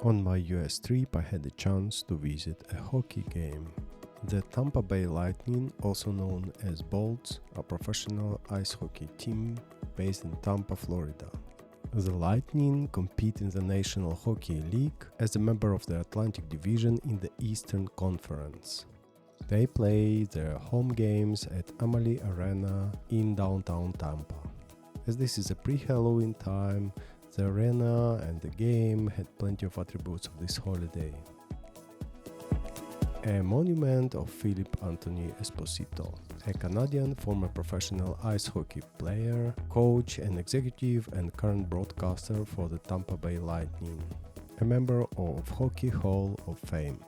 On my US trip, I had the chance to visit a hockey game. The Tampa Bay Lightning, also known as Bolts, a professional ice hockey team based in Tampa, Florida. The Lightning compete in the National Hockey League as a member of the Atlantic Division in the Eastern Conference. They play their home games at Amalie Arena in downtown Tampa. As this is a pre-Halloween time, the arena and the game had plenty of attributes of this holiday. A monument of Philip Anthony Esposito, a Canadian former professional ice hockey player, coach and executive and current broadcaster for the Tampa Bay Lightning, a member of Hockey Hall of Fame.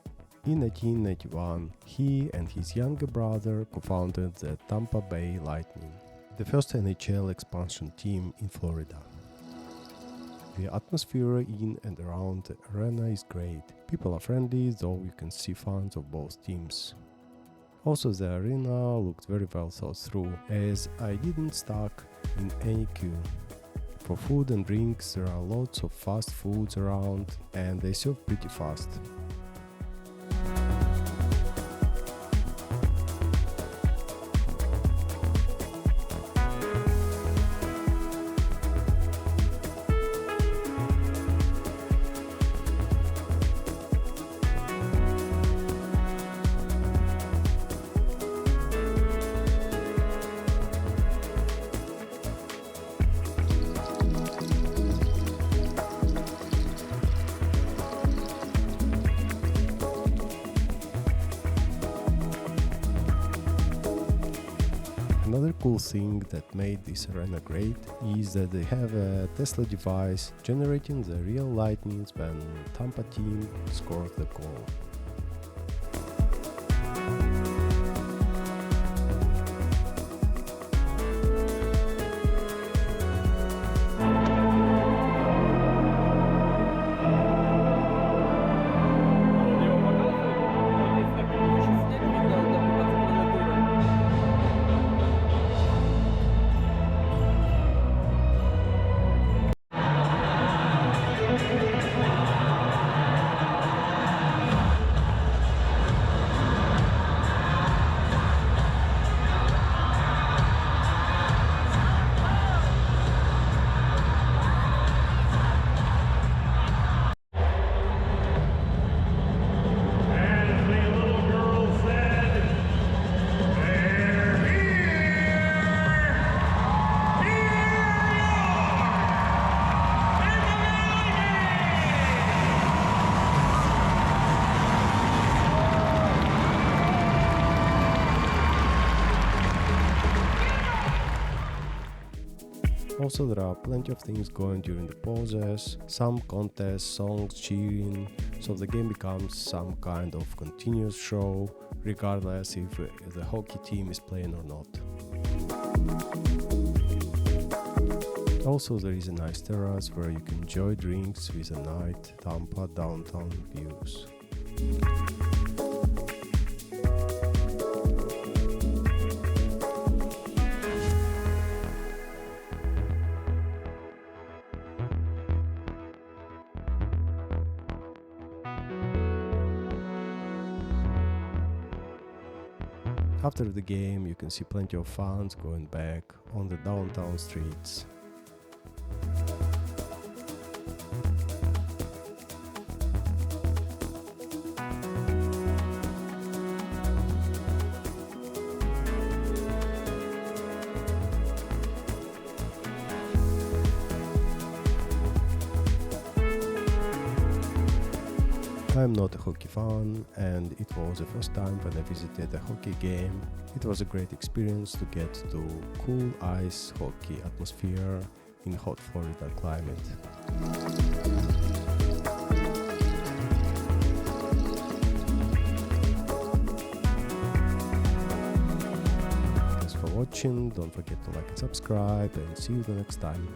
In 1991, he and his younger brother co-founded the Tampa Bay Lightning, the first NHL expansion team in Florida. The atmosphere in and around the arena is great. People are friendly, though you can see fans of both teams. Also, the arena looked very well thought through, as I didn't stuck in any queue. For food and drinks, there are lots of fast foods around, and they serve pretty fast. Another cool thing that made this arena great is that they have a Tesla device generating the real lightnings when Tampa team scores the goal. Also, there are plenty of things going during the pauses, some contests, songs, cheering, so the game becomes some kind of continuous show, regardless if the hockey team is playing or not. Also, there is a nice terrace where you can enjoy drinks with a night Tampa downtown views. After the game, you can see plenty of fans going back on the downtown streets. I'm not a hockey fan, and it was the first time when I visited a hockey game. It was a great experience to get to cool ice hockey atmosphere in hot Florida climate. Thanks for watching, don't forget to like and subscribe, and see you the next time.